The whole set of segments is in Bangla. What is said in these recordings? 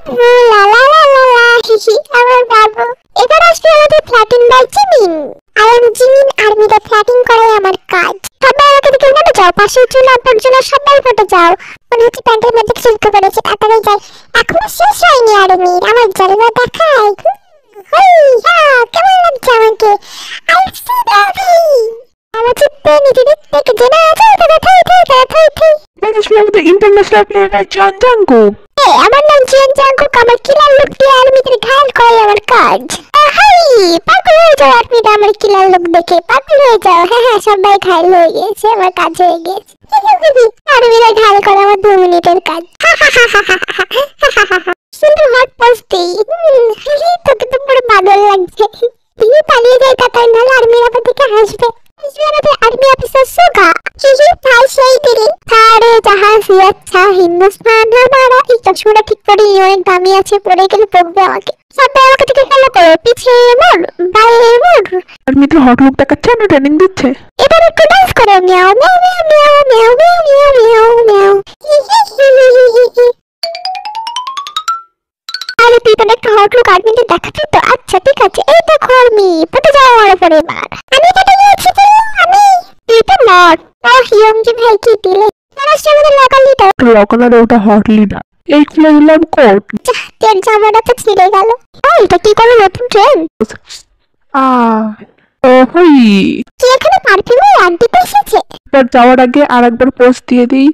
লা লা লা লা লা, হিহি, আমার বাবু। এবার আসবে আমাদের flirting by Jimin. I am Jimin, আর্মিতে ফ্ল্যাটিং করাই আমার কাজ। সবাই আমাকে দেখে ফটো যাও, পাশের জন্য আপনার জন্য সবাই ফটো যাও। মনে হচ্ছে প্যান্টের মধ্যে সিল্ক করেছে, তাড়াতাড়ি যাই। এখনো শেষ হয়নি আর্মির, আমার জলবা দেখাই। কেমন লাগছে আমাকে? আই সি দ্যাটি। আমার চিত্তে নিজে দেখতে জেনা আছে, তবে থাই থাই থাই থাই থাই। আসবে আমাদের ইন্টারন্যাশনাল প্লেয়ার জন জাঙ্কুক। আমার নাম জিয়ান জাঙ্কুক, আমার কিলার লুক দিয়ে আর্মিদের ঘায়াল করাই আমার কাজ। হাই, পাগল হয়ে যাও আর্মিরা আমার কিলার লুক দেখে, পাগল হয়ে যাও। হ্যাঁ হ্যাঁ, সবাই ঘায়াল হয়ে গিয়েছে, আমার কাজ হয়ে গিয়েছে। আর্মিরা ঘায়াল করা আমার 2 মিনিটের কাজ। শুধু হট পোস্ট দিই। তোকে তো পুরো পাগল লাগছে। তুই পালিয়ে যাই তাড়াতাড়ি, নাহলে আর্মিরা আমার দিকে হাসবে। आर्मी ऑफिसर सुगा यही था সেই দিন সারে জাহাজ আচ্ছা হিন্দুস্তান हमारा এই চশমাটা ঠিক করে নিও, অনেক দামি আছে, পরে গেলে পড়বে আমাকে। সবাই আমাকে থেকে ফলো করো, পিছে মোড় বাইরে মোড়। আর্মিদের হট লুক দেখাচ্ছে না, ট্রেনিং দিচ্ছে। এবার একটু ডান্স করো, মিয়াও মিয়াও মিয়াও মিয়াও মিয়াও মিয়াও মিয়াও মিয়াও। আরে তুই তো একটা হট লুক আর্মিদের দেখাচ্ছিস তো? আচ্ছা ঠিক আছে, এই দেখো আর্মি পড়ে যাও আমার উপরে। এবার আমি কেটে নিয়েছি, আমি তুই তো নট ইয়ংজি ভাই কি দিলে তারা আমাদের লোকাল লিডার। লোকাল ওটা হট লিডার। এই খুলে দিলাম কোট, তেল জামাটা তো ছিঁড়ে গেল। এটা কি করে নতুন ট্রেন? ওহই, কি এখানে পারফিউমে অ্যাড দিতে এসেছে? এবার যাওয়ার আগে আরেকবার পোস্ট দিয়ে দিই।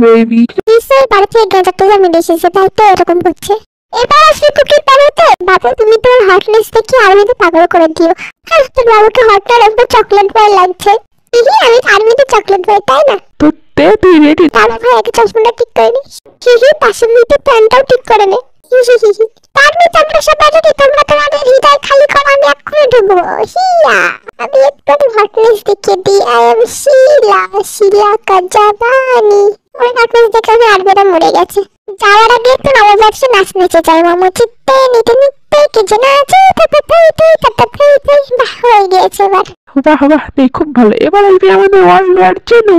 বেবি নিশ্চয়ই বাড়ি থেকে গাঁজাতে জামিন এসেছে, তাই তো এরকম করছে। এবার আসবে কুকির পাড়াতে। বাবু তুমি তোমার হটনেস দেখে আর্মিতে পাগল করে দিও। হ্যাঁ, তোর বাবুকে হটনার একবার চকলেট বয় লাগছে। আমি আর্মিতে চকলেট বয়, তাই না? তো তুই রেডি? তাহলে ভাই আগে চশমাটা ঠিক করে নি। পাশের মিনিটে প্যান্টটাও ঠিক করে নে। তারপরে তোমরা সবাই রেডি, তোমরা তোমাদের হৃদয় খালি করো, আমি এক্ষুনি ঢুকবো। হিয়া, আমি একটু হটনেস দেখিয়ে দিই। আই এম শিলা, শিলা কাজাবানি। ওই হটনেস দেখে আমি আর্মিরা মরে গেছে। যাওয়ার আগে একটু নববর্ষে নাচ নেচে যাই। মামু চিত্তে নিতে নিতে কে যেন আছে, হয়ে গিয়েছে এবার। বাহ বাহ, খুব ভালো। এবার আসবে আমাদের ওয়ার্ল্ড ওয়ার চেনু।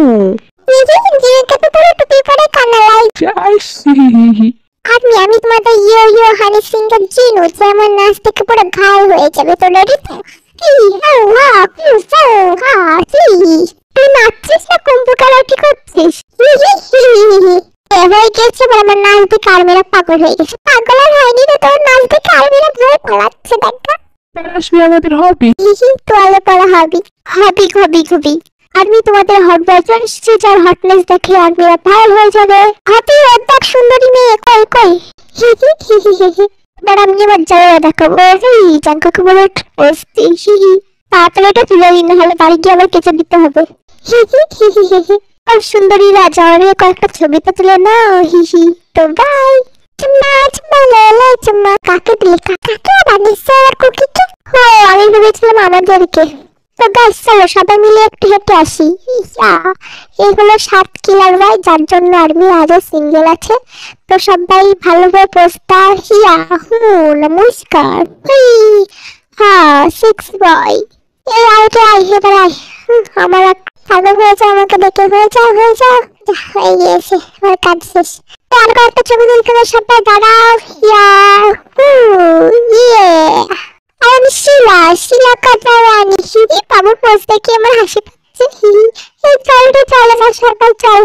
আমি তোমাদের ইয়ো ইয়ো হানি সিংয়ের জিনু, যে আমার নাচ থেকে পুরো ঘায়াল হয়ে যাবে। তো রেডি তো? তুই নাচছিস না কম্পিউটার করছিস? হয়ে গেছে, আমার নাচ দেখে আর্মিরা পাগল হয়ে গেছে। পাগল আর হয়নি রে, তোর নাচ দেখে আর্মিরা ভয় পালাচ্ছে। দেখা আসবে আমাদের হবি। তোয়ালে পড়া হবি, হবি হবি হবি। আর্মি তোমাদের হট বাজার যার হটনেস দেখে আর্মিরা ভাইরাল হয়ে যাবে। হবি দেখ সুন্দরী মেয়ে, কই কই। এবার আমি এবার যাওয়া দেখাবো। জাঙ্কুকে বলে তাড়াতাড়ি এটা তুলে দিন, নাহলে বাড়ি গিয়ে আবার কেচে দিতে হবে। আর সুন্দরী রাজা কয়েকটা ছবি তো তুলে নাও। তো বাই। কাকে দিলে? কাকে বানিয়েছে আর কুকিকে? আমি ভেবেছিলাম আমাদেরকে। তো গাইস চলো সবাই মিলে একটু হেঁটে আসি। এগুলো 7 কিলার ভাই, যার জন্য আর্মি আজও সিঙ্গেল আছে। তো সবাই ভালোভাবে পোস্টটা হিয়া নমস্কার। হ্যাঁ 6 বয় এই আইটে আই এবার আই। আমার পাগল হয়ে যাও, আমাকে দেখে হয়ে যাও হয়ে গিয়েছে, আমার কাজ শেষ। আর কয়েকটা ছবি তুলতে হবে, সবাই দাঁড়াও। ইয়ে আমি শিলা কাটারানি। পাবো পোস্ট দেখে আমার হাসি পাচ্ছে। চলে না সবাই, চল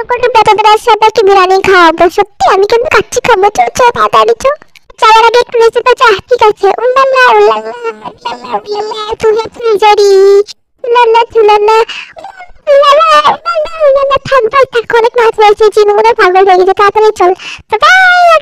করে বেটাদের সাথে একটু বিরিয়ানি খাওয়াবো। সত্যি আমি কিন্তু কাচ্চি খাবো। চল তাড়াতাড়ি চল, যাওয়ার আগে একটু রেসিপি আছে। ঠিক আছে। উল্লালা উল্লালা উল্লালা উল্লালা তুলে ফুলজারি উল্লালা তুলালা উল্লালা উল্লালা থাক ভাই থাক, অনেক নাচ হয়েছে। জিনুরে পাগল হয়ে গেছে। তাড়াতাড়ি চল। বাই।